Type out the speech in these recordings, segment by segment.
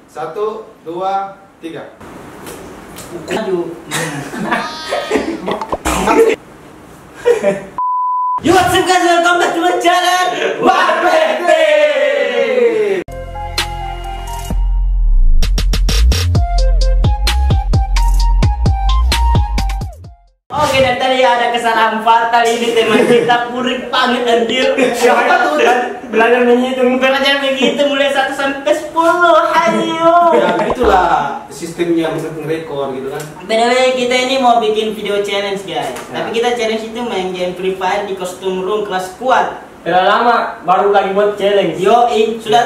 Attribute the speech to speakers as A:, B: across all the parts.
A: 1, 2, 3.
B: Aduh. Yo, what's up guys, welcome back to my channel WAPT. Oke, dan tadi ada kesalahan fatal ini teman kita purik banget anjir. Siapa tuh? Belajar menghitung mulai 1 sampai 10. Ayo.
A: Ya itulah sistemnya untuk ngerekor gitu kan.
B: By kita ini mau bikin video challenge guys. Tapi kita challenge itu main game Free Fire di kostum room kelas kuat.
C: Udah lama baru lagi buat challenge.
B: Sudah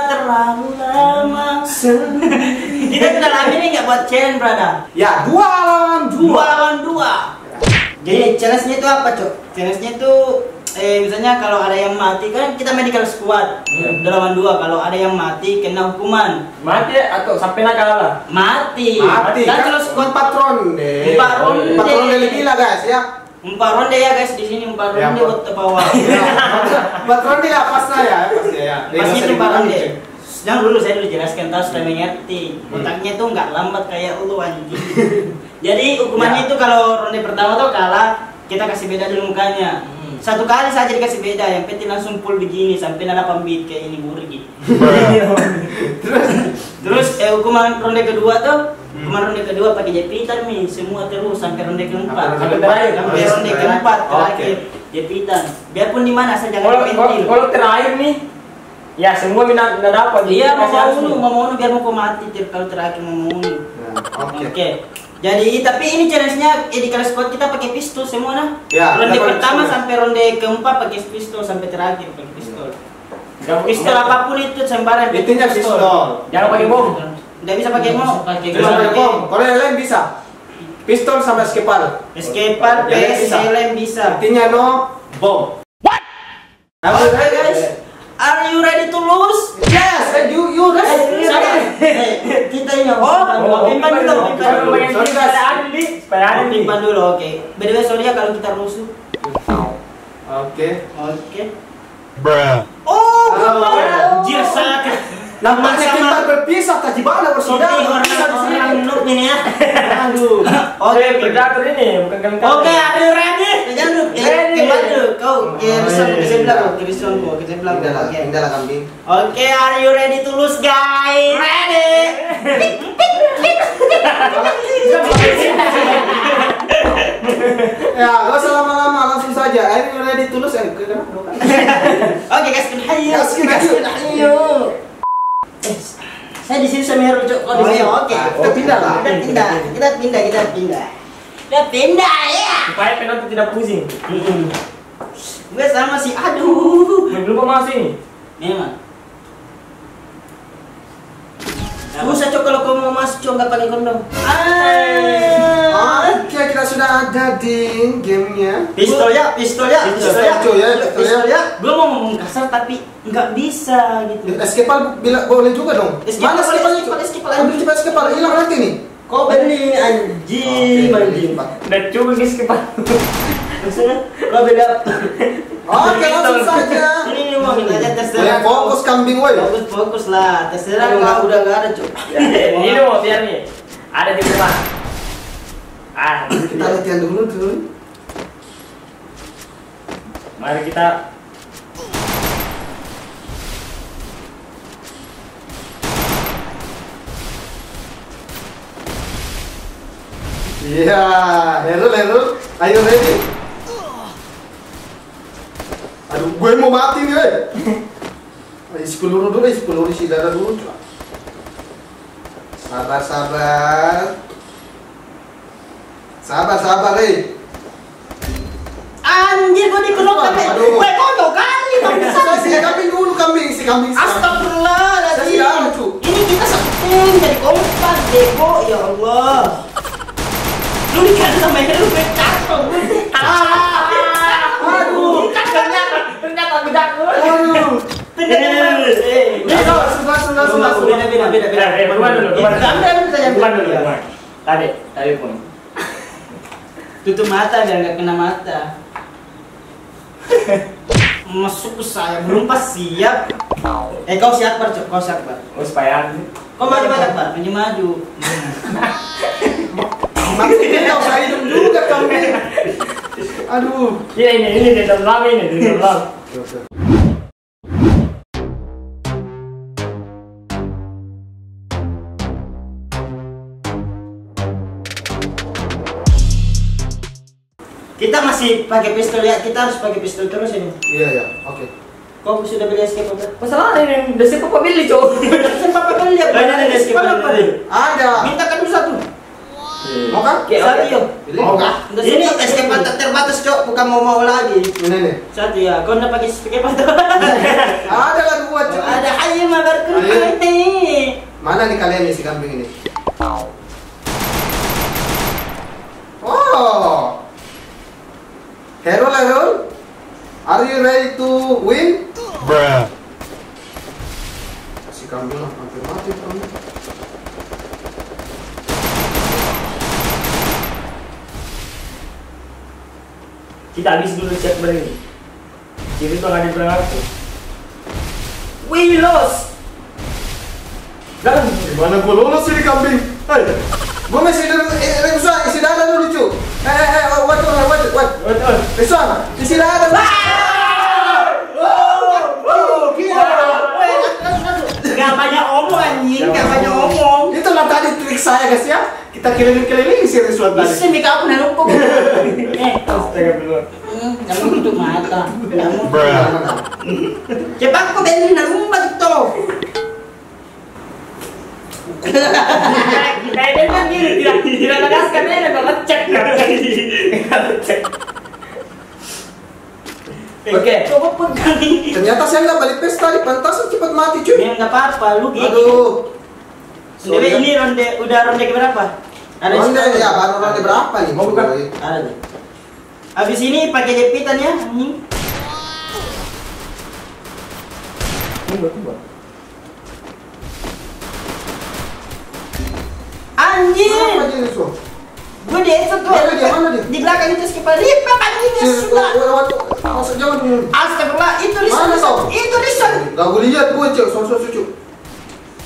B: terlalu lama. Kita sudah lama ini nggak buat challenge, brother.
A: Ya, 2 lawan 2.
B: Jadi challenge-nya itu apa, Cok? Challenge-nya itu misalnya kalau ada yang mati kan kita medical squad. Udah lawan 2. Kalau ada yang mati kena hukuman.
C: Mati atau sampai kalah?
B: Mati.
A: Kan kalau squad 4 ronde.
B: 4 ronde.
A: 4 ronde lebih lah guys ya.
B: 4 ronde ya guys, di sini 4 ronde buat ke bawah.
A: 4 ronde ya pas saya, pasti ya.
B: Pasti itu 4 ronde. Jangan dulu saya jelaskan, tahu sudah mengerti. Otaknya tuh nggak lambat kayak lu anjing. Jadi hukumannya itu kalau ronde pertama tuh kalah, kita kasih beda dulu mukanya. 1 kali saja dikasih beda, yang penting langsung full begini sampai 8 bit kayak ini burgi. Terus hukuman ronde kedua tuh, hukuman ronde kedua pakai jepitan nih, semua terus sampai ronde keempat. Sampai ronde keempat terakhir jepitan. Biarpun di mana saja jangan penting.
C: Kalau terakhir nih, ya semua minat dapat.
B: Iya, mau biar mau mati kalau terakhir mau. Oke. Jadi tapi ini challenge-nya di kelas squad kita pakai pistol semua nah.
A: Ya,
B: ronde pertama sampai ronde keempat pakai pistol sampai terakhir pakai pistol. Pistol apapun itu sembarang.
A: Intinya pistol.
C: Jangan pakai bom.
B: Enggak bisa pakai bom.
A: Pakai bom. Kalau yang lain bisa. Pistol sama skepar.
B: Skepar, PSLM bisa.
A: Intinya no bom.
B: What? Oke guys. Are you ready to lose?
A: Yes, you ready?
B: Kita ini pimpan dulu.
A: Sorry guys.
B: Pimpan dulu, oke. By the way, sorry ya kalau kita rusuh.
A: Oke.
C: Bruh.
B: Oh, anjir sangat.
A: Nampaknya kita berpisah tadi mana bersaudara.
B: Orang noob ini ya. Aduh.
C: Oke, predator ini bukan kalian.
B: Oke, are you ready? Jangan dulu. Kembali dulu. Kau ke sebelah, ke sebelah.
A: Tinggal kambing.
B: Oke, are you ready to lose guys? Ready.
A: Ya, gak usah lama-lama, langsung saja. Are you ready to lose?
B: Oke guys, hayu. Saya di sini sama Heru Cok. Oh, di sini. Oke.
A: Kita pindah lah.
B: Kita pindah ya.
C: Supaya penonton tidak pusing.
B: Gue sama si aduh.
C: Belum masuk ini.
B: Memang. Susah Cok kalau kau mau masuk Cok nggak pakai kondom.
A: Oke, kita sudah ada di gamenya.
B: Pistol ya. Gue mau ngomong kasar tapi nggak bisa gitu.
A: Eskepal boleh juga dong. Mana eskepal hilang nanti nih.
B: Kau beli anjing.
C: Dan coba guys kepan.
B: Kau beda.
A: Oke, langsung saja.
B: Ini mau kita aja terserah.
A: Fokus kambing woi.
B: Fokus lah. Terserah kalau udah nggak ada Cok.
C: Ini mau biar nih. Ada di rumah.
A: Kita latihan dulu tuh.
C: Mari kita.
A: Iya, Heru, ayo ready. Aduh, gue mau mati nih, weh. Isi peluru dulu, isi darah dulu. Sabar, weh.
B: Anjir, gue dikelok kali. Gue kodok kali.
A: Si kambing.
B: Astagfirullahaladzim. Ini kita setting jadi kompak, Deko. Ya Allah. Lu dikasih sama Heru, gue cakep.
A: Aduh.
C: Ternyata bedak lu.
B: Beda.
C: Tadi pun.
B: Tutup mata biar nggak kena mata. masuk ke saya belum pas siap. Kau siap Bar, kau siap Bar.
C: Oh, supaya
B: Kau maju banyak Bar, maju.
A: Maksudnya kau saya hidup juga kambing. Aduh.
C: iya ini di dalam ini di dalam.
B: Kita masih pakai pistol ya, kita harus pakai pistol terus ini.
A: Iya, oke.
B: Kau sudah beli escape apa?
C: Masalah ini udah siapa pilih cowok.
B: Siapa beli ya?
C: Banyak escape
B: apa?
A: Ada.
B: Minta kan dulu satu.
A: Mau kan?
B: Satu yuk.
A: Mau kah?
B: Ini escape terbatas cok, bukan mau lagi.
A: Ini nih.
B: Satu ya, kau udah pakai escape apa?
A: Ada lah dua cok.
B: Ada aja mabar kerja ini.
A: Mana nih kalian nih si kambing ini? Oh. Hero level. Are you ready to win?
D: Bruh.
A: Si kambing lah, hampir mati kambing.
C: Kita habis dulu cek ini. Jadi tuh nggak dibilang aku. We lost.
A: Dan gimana gue lolos ini kambing? Hei, gue masih isi darah dulu cu. What? Isi darah.
B: Gak banyak omong anjing, gak banyak omong.
A: Itulah tadi trik saya guys ya. Kita keliling-keliling isi Rizwan tadi.
B: Bisa mika aku nalumpuk.
C: Astagfirullah.
B: Jangan tutup mata.
D: Bruh.
B: Cepat kau beli nalumpuk tuh.
C: Kayaknya kan gini tidak tegaskan aja kalau cek cek.
B: Oke, coba pegang.
A: Ternyata saya nggak balik pesta di pantasan cepat mati cuy.
B: Ya nggak apa-apa, lu gitu.
A: Aduh.
B: Dewi ini udah ronde keberapa?
A: Ronde ya, baru ronde berapa nih?
C: Mau bukan?
B: Ada. Habis ini pakai jepitan ya, anjing.
C: Tunggu.
B: Anjing.
A: Apa aja itu?
B: Gue di headshot tuh.
A: Mana dia? Mana dia?
B: Di belakang itu skipper lipat anjingnya sudah.
A: Masuk jangan dulu.
B: Astagfirullah, itu di
A: Mana kau?
B: Itu di sana.
A: Gak gue lihat gue cek, sosok cucu.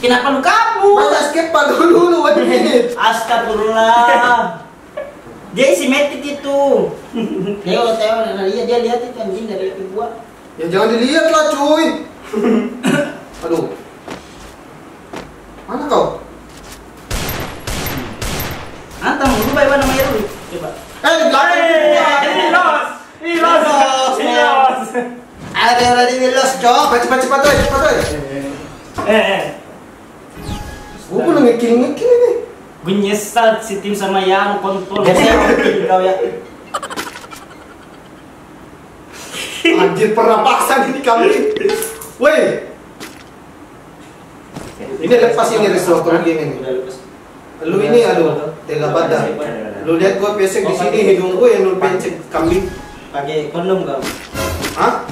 B: Kenapa lu kabur?
A: Mana skip dulu, one minute.
B: Astagfirullah. Dia isi metit itu. Teo, dia lihat itu anjing dari itu gua.
A: Ya jangan dilihat lah cuy. Aduh. Mana kau?
B: Antam, lu baik mana namanya lu? Coba.
A: Di belakang.
C: Los.
B: Ada di Wilos, Cok.
A: Cepat woy. Gue pun ngekill ini.
B: Gue nyesal si tim sama yang kontrol. Saya kau ya.
A: Anjir pernah paksa ini kambing. Woi. Ini lepas ini resort ini. Lu ini aduh, tega badan. Lu lihat gua pesek di sini hidung gua yang lu pesek kambing.
B: Pakai kondom kau.
A: Hah?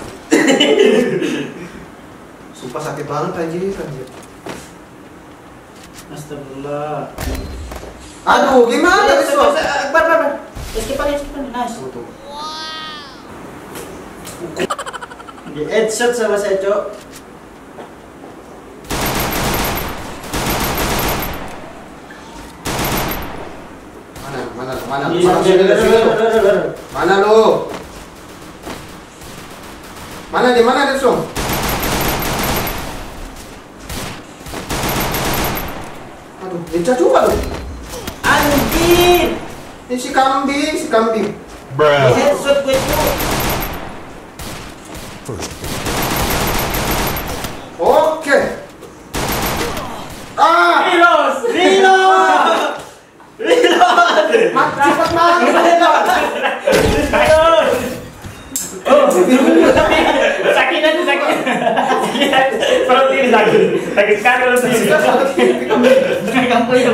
A: Sumpah sakit banget anjir.
B: Astagfirullah.
A: Aduh, gimana resort?
B: Bar. Skip nice. Di headshot sama saya, Cok.
A: Mana
B: Iya,
A: Mana lu? Mana di mana resort? Aduh, lecah juga lu.
B: Anjir.
A: Ini si kambing.
B: Di
D: Bruh.
B: headshot gue itu.
A: Oke. Ah,
C: Los.
A: cepat mati.
C: Sakit. Perut ini sakit sekali perut ini.
B: Kamu itu.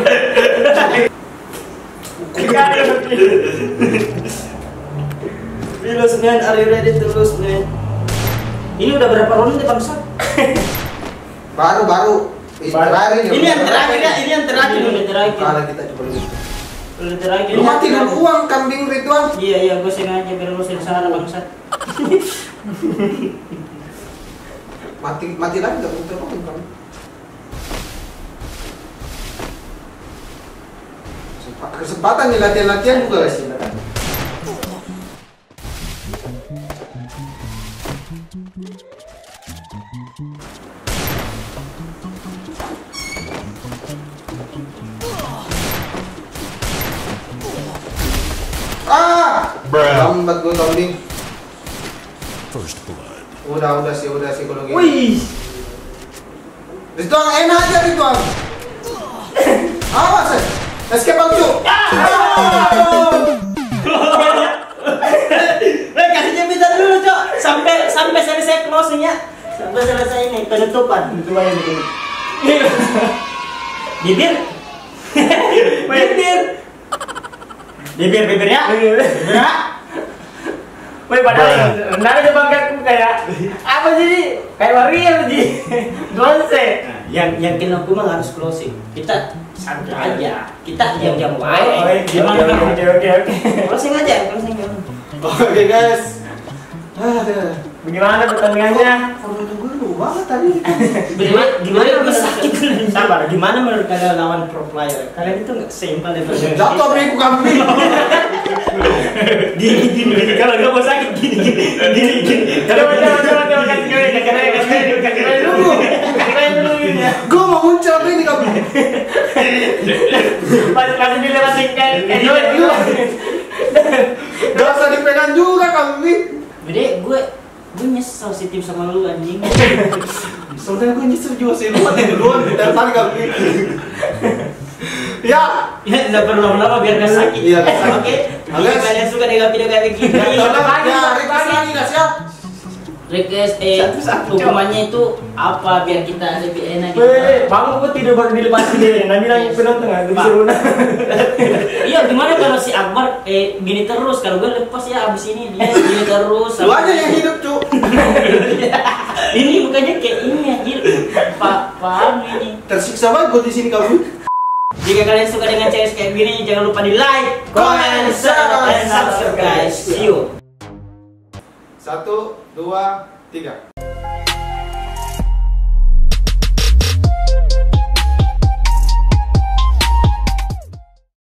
B: Wilos man, are you ready to lose man? Ini udah berapa ronde bangsa?
A: Baru. Terakhir
B: Ini yang terakhir ya, ini yang terakhir. Udah terakhir.
A: Kalau kita coba dulu.
B: Udah terakhir.
A: Lu mati dulu uang kambing Ridwan.
B: Iya, gue sengaja biar lu sana bangsat.
A: Mati lagi nggak mau tolongin kamu. Kesempatan nih latihan juga guys.
D: Bruh.
A: Lambat gue kambing.
D: First blood.
A: Udah sih kalau gitu.
C: Wih.
A: Ritual enak aja Ritual. Awas escape bang cu.
B: Kasih jemputan dulu cok, sampai selesai closingnya, sampai selesai ini penutupan. Bibir, bibirnya.
C: Woi padahal nara aja bangkatku kayak apa sih? Kayak warrior sih. Donse.
B: Yang kena hukuman harus closing. Kita santai aja. Kita diam-diam
C: Oh,
B: wae.
C: gimana? Oke.
B: Closing aja.
A: Oke guys. Aduh.
C: Bagaimana pertandingannya?
A: Kalau gue lu banget tadi.
B: Gimana gue sakit? Sabar. Gimana menurut kalian lawan pro player? Kalian itu nggak seimbang level.
A: Jatuh beriku kambing.
B: Gini. Kalau nggak mau sakit gini.
C: Coba kasih dulu.
A: Gue mau muncul apa ini kambing?
C: Pas dilewatin kayak
A: Gak usah dipegang juga kambing.
B: Bede gue nyesel sih tim sama lu anjing.
A: Soalnya gue nyesel juga sih, lu mati duluan dari tadi kambing. Ya,
B: Nggak perlu lama-lama biar nggak sakit.
A: Iya, nggak sakit.
B: Oke.
A: Oke.
B: Jika kalian suka dengan video kayak begini,
A: tolong ya, request lagi nggak siap?
B: request
C: Satu-satu,
B: hukumannya itu apa biar kita lebih enak gitu.
C: Weh, bangun gue tidur baru dilepasin dia. Nanti bilang penonton nggak disuruh.
B: Iya, gimana kalau si Akbar gini terus, kalau gue lepas ya abis ini dia gini terus.
A: Lu aja yang hidup cu.
B: Ini bukannya kayak ini anjir. Paham ini.
A: Tersiksa banget gue di sini kambing.
B: Jika kalian suka dengan CS kayak gini, jangan lupa di like, comment, share, dan subscribe guys. See you.
A: 1, 2, 3.